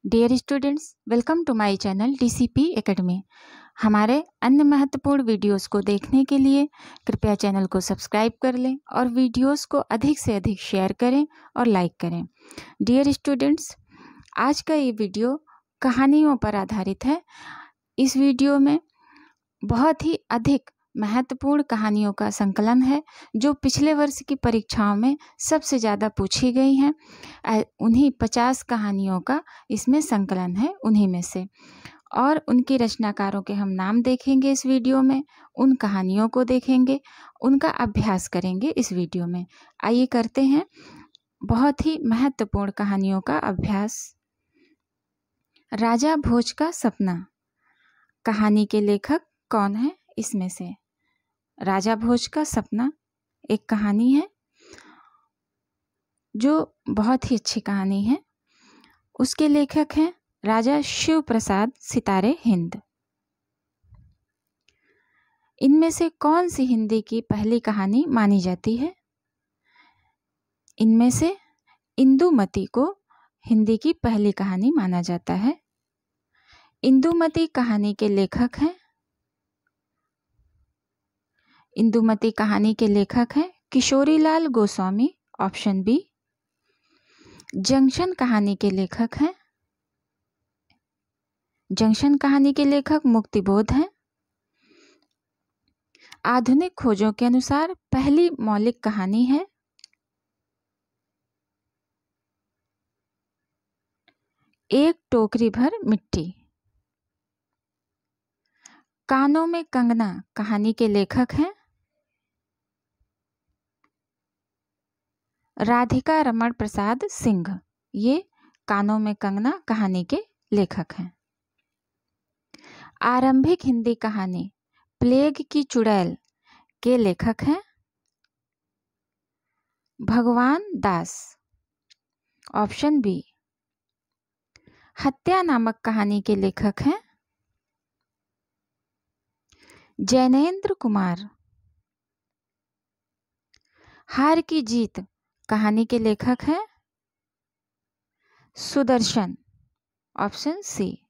Dear students, welcome to my channel DCP academy. हमारे अन्य महत्वपूर्ण वीडियोस को देखने के लिए कृपया चैनल को सब्सक्राइब कर लें और वीडियोस को अधिक से अधिक शेयर करें और लाइक करें। डियर स्टूडेंट्स, आज का ये वीडियो कहानियों पर आधारित है। इस वीडियो में बहुत ही अधिक महत्वपूर्ण कहानियों का संकलन है जो पिछले वर्ष की परीक्षाओं में सबसे ज़्यादा पूछी गई हैं। उन्हीं 50 कहानियों का इसमें संकलन है उन्हीं में से, और उनके रचनाकारों के हम नाम देखेंगे इस वीडियो में, उन कहानियों को देखेंगे, उनका अभ्यास करेंगे इस वीडियो में। आइए करते हैं बहुत ही महत्वपूर्ण कहानियों का अभ्यास। राजा भोज का सपना कहानी के लेखक कौन है? इसमें से राजा भोज का सपना एक कहानी है जो बहुत ही अच्छी कहानी है। उसके लेखक हैं राजा शिव प्रसाद सितारे हिंद। इनमें से कौन सी हिंदी की पहली कहानी मानी जाती है? इनमें से इंदुमती को हिंदी की पहली कहानी माना जाता है। इंदुमती कहानी के लेखक हैं इंदुमती कहानी के लेखक हैं Kishorilal Goswami, option B. Junction कहानी के लेखक हैं जंक्शन कहानी के लेखक मुक्तिबोध हैं। आधुनिक खोजों के अनुसार पहली मौलिक कहानी है एक टोकरी भर मिट्टी। कानों में कंगना कहानी के लेखक हैं राधिका रमण प्रसाद सिंह। ये कानों में कंगना कहानी के लेखक हैं। आरंभिक हिंदी कहानी प्लेग की चुड़ैल के लेखक हैं भगवान दास, ऑप्शन बी। हत्या नामक कहानी के लेखक हैं जैनेन्द्र कुमार। हार की जीत कहानी के लेखक हैं सुदर्शन, ऑप्शन सी।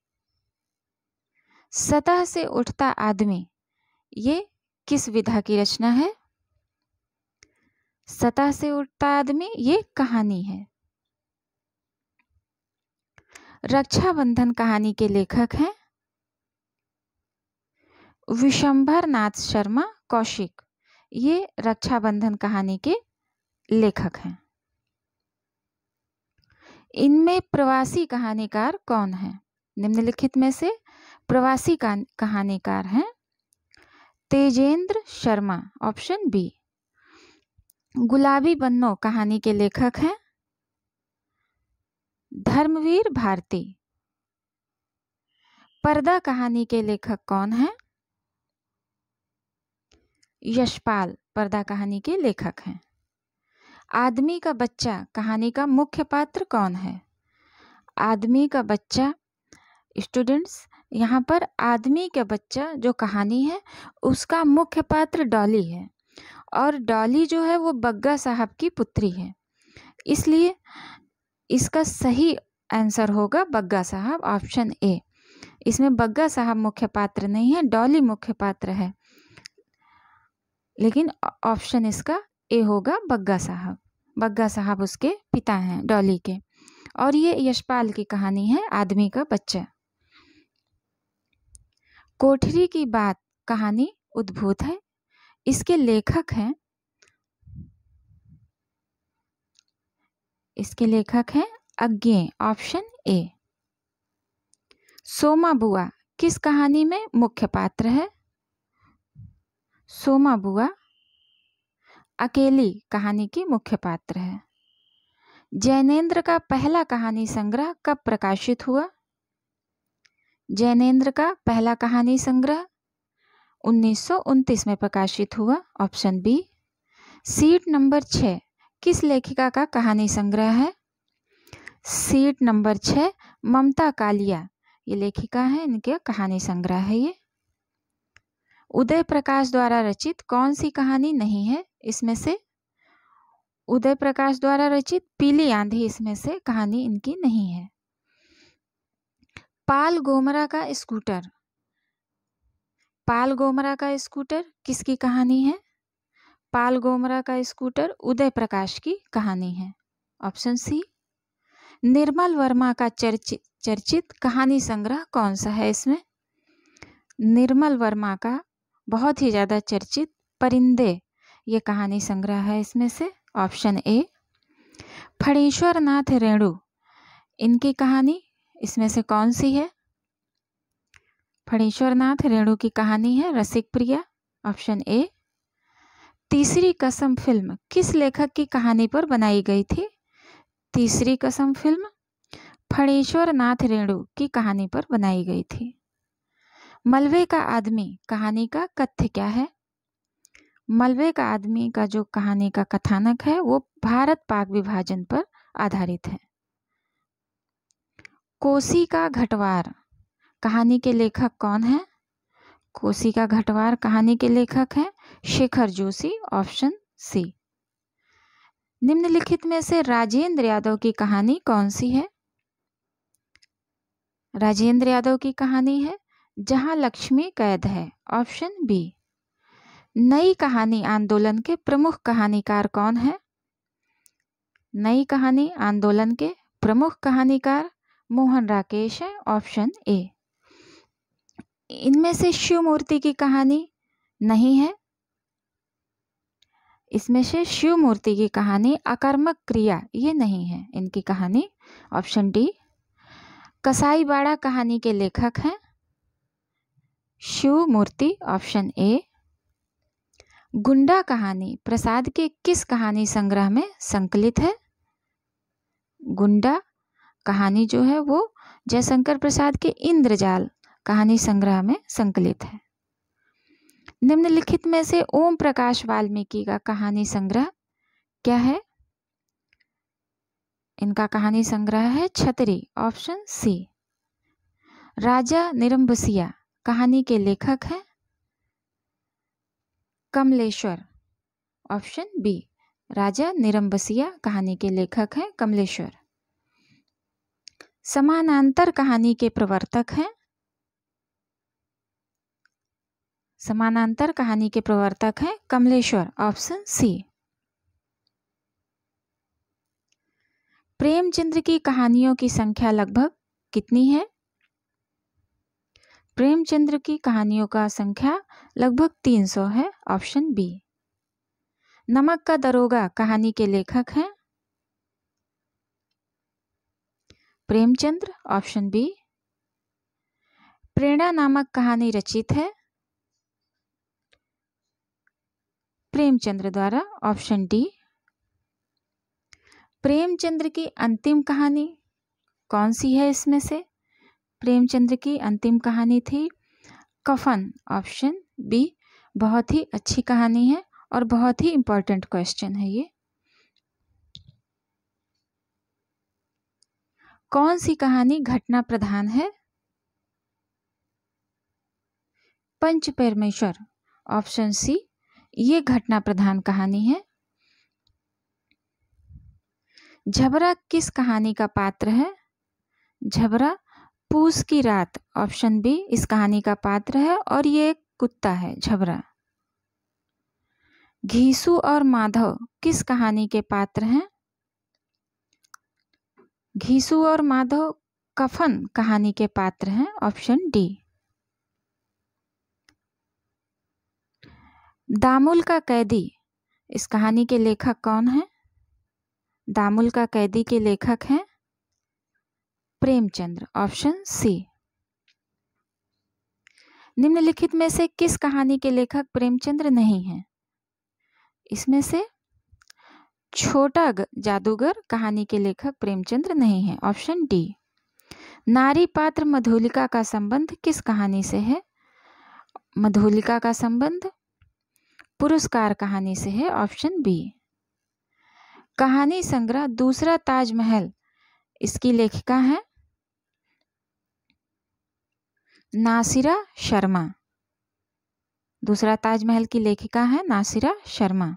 सतह से उठता आदमी ये किस विधा की रचना है? सतह से उठता आदमी ये कहानी है। रक्षाबंधन कहानी के लेखक हैं विशंभर नाथ शर्मा कौशिक। ये रक्षाबंधन कहानी के लेखक हैं। इनमें प्रवासी कहानीकार कौन है? निम्नलिखित में से प्रवासी कहानीकार हैं तेजेंद्र शर्मा, ऑप्शन बी। गुलाबी बन्नो कहानी के लेखक हैं धर्मवीर भारती। पर्दा कहानी के लेखक कौन हैं? यशपाल पर्दा कहानी के लेखक हैं। आदमी का बच्चा कहानी का मुख्य पात्र कौन है? आदमी का बच्चा, स्टूडेंट्स यहाँ पर आदमी का बच्चा जो कहानी है उसका मुख्य पात्र डॉली है, और डॉली जो है वो बग्गा साहब की पुत्री है, इसलिए इसका सही आंसर होगा बग्गा साहब, ऑप्शन ए। इसमें बग्गा साहब मुख्य पात्र नहीं है, डॉली मुख्य पात्र है, लेकिन ऑप्शन इसका ए होगा बग्गा साहब। बग्गा साहब उसके पिता हैं डॉली के, और ये यशपाल की कहानी है आदमी का बच्चा। कोठरी की बात कहानी उद्भूत है। इसके लेखक हैं अज्ञे, ऑप्शन ए। सोमा बुआ किस कहानी में मुख्य पात्र है? सोमा बुआ अकेली कहानी की मुख्य पात्र है। जैनेन्द्र का पहला कहानी संग्रह कब प्रकाशित हुआ? जैनेन्द्र का पहला कहानी संग्रह 1929 में प्रकाशित हुआ, ऑप्शन बी। सीट नंबर 6 किस लेखिका का कहानी संग्रह है? सीट नंबर 6 ममता कालिया, ये लेखिका है, इनके कहानी संग्रह है ये। उदय प्रकाश द्वारा रचित कौन सी कहानी नहीं है? इसमें से उदय प्रकाश द्वारा रचित पीली आंधी इसमें से कहानी इनकी नहीं है। पाल गोमरा का स्कूटर, पाल गोमरा का स्कूटर किसकी कहानी है? पाल गोमरा का स्कूटर उदय प्रकाश की कहानी है। Option C. निर्मल वर्मा का चर्चित कहानी संग्रह कौन सा है इसमें? निर्मल वर्मा का बहुत ही ज़्यादा चर्चित परिंदे ये कहानी संग्रह है इसमें से। Option A. फणीश्वर नाथ रेणु, इनकी कहानी इसमें से कौन सी है? फणीश्वर नाथ रेणु की कहानी है रसिक प्रिया। Option A. तीसरी कसम फिल्म किस लेखक की कहानी पर बनाई गई थी? तीसरी कसम फिल्म फणीश्वर नाथ रेणु की कहानी पर बनाई गई थी। मलबे का आदमी कहानी का कथ्य क्या है? मलबे का आदमी का जो कहानी का कथानक है वो भारत पाक विभाजन पर आधारित है। कोसी का घटवार कहानी के लेखक कौन है? कोसी का घटवार कहानी के लेखक हैं शेखर जोशी। Option C. निम्नलिखित में से राजेंद्र यादव की कहानी कौन सी है? राजेंद्र यादव की कहानी है जहां लक्ष्मी कैद है। Option B. नई कहानी आंदोलन के प्रमुख कहानीकार कौन है? नई कहानी आंदोलन के प्रमुख कहानीकार मोहन राकेश है। Option A. इनमें से शिव मूर्ति की कहानी नहीं है। इसमें से शिव मूर्ति की कहानी अकर्मक क्रिया ये नहीं है इनकी कहानी। Option D. कसाई बाड़ा कहानी के लेखक हैं शिव मूर्ति। Option A. गुंडा कहानी प्रसाद के किस कहानी संग्रह में संकलित है? गुंडा कहानी जो है वो जयशंकर प्रसाद के इंद्रजाल कहानी संग्रह में संकलित है। निम्नलिखित में से ओम प्रकाश वाल्मीकि का कहानी संग्रह क्या है? इनका कहानी संग्रह है छतरी। Option C. राजा निरंबसिया कहानी के लेखक हैं कमलेश्वर। Option B. राजा निरंबसिया कहानी के लेखक हैं कमलेश्वर। समानांतर कहानी के प्रवर्तक हैं समानांतर कहानी के प्रवर्तक हैं कमलेश्वर। Option C. प्रेमचंद्र की कहानियों की संख्या लगभग कितनी है? प्रेमचंद्र की कहानियों का संख्या लगभग 300 है। Option B. नमक का दरोगा कहानी के लेखक हैं प्रेमचंद्र। Option B. प्रेरणा नामक कहानी रचित है प्रेमचंद्र द्वारा। Option D. प्रेमचंद्र की अंतिम कहानी कौन सी है इसमें से? प्रेमचंद्र की अंतिम कहानी थी कफन। Option B. बहुत ही अच्छी कहानी है और बहुत ही इंपॉर्टेंट क्वेश्चन है ये। कौन सी कहानी घटना प्रधान है? पंच परमेश्वर। Option C. ये घटना प्रधान कहानी है। झबरा किस कहानी का पात्र है? झबरा पूस की रात। ऑप्शन बी इस कहानी का पात्र है और ये एक कुत्ता है झबरा। घीसू और माधव किस कहानी के पात्र हैं? घीसू और माधव कफन कहानी के पात्र हैं। Option D. दामुल का कैदी इस कहानी के लेखक कौन है? दामुल का कैदी के लेखक हैं प्रेमचंद्र। Option C. निम्नलिखित में से किस कहानी के लेखक प्रेमचंद्र नहीं हैं? इसमें से छोटा जादूगर कहानी के लेखक प्रेमचंद्र नहीं है। Option D. नारी पात्र मधुलिका का संबंध किस कहानी से है? मधुलिका का संबंध पुरस्कार कहानी से है। Option B. कहानी संग्रह दूसरा ताजमहल इसकी लेखिका है नासिरा शर्मा। दूसरा ताजमहल की लेखिका है नासिरा शर्मा।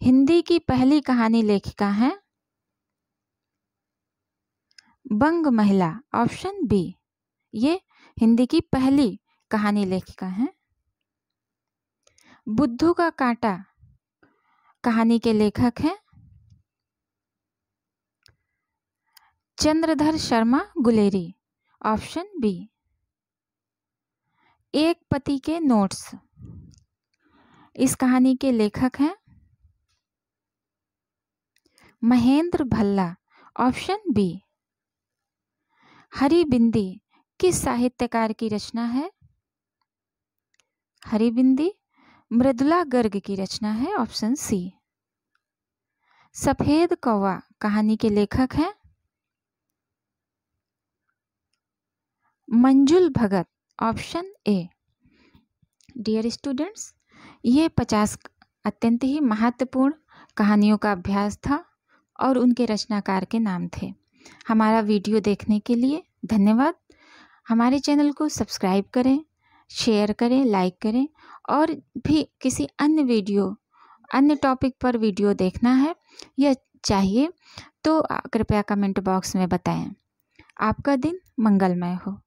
हिंदी की पहली कहानी लेखिका है बंग महिला, ऑप्शन बी। ये हिंदी की पहली कहानी लेखिका हैं। बुद्धू का कांटा कहानी के लेखक हैं चंद्रधर शर्मा गुलेरी, ऑप्शन बी। एक पति के नोट्स, इस कहानी के लेखक हैं महेंद्र भल्ला, ऑप्शन बी। हरी बिंदी किस साहित्यकार की रचना है? हरी बिंदी मृदुला गर्ग की रचना है, ऑप्शन सी। सफेद कौवा कहानी के लेखक हैं मंजुल भगत, ऑप्शन ए। डियर स्टूडेंट्स, ये 50 अत्यंत ही महत्वपूर्ण कहानियों का अभ्यास था और उनके रचनाकार के नाम थे। हमारा वीडियो देखने के लिए धन्यवाद। हमारे चैनल को सब्सक्राइब करें, शेयर करें, लाइक करें, और भी किसी अन्य टॉपिक पर वीडियो देखना है या चाहिए तो कृपया कमेंट बॉक्स में बताएं। आपका दिन मंगलमय हो।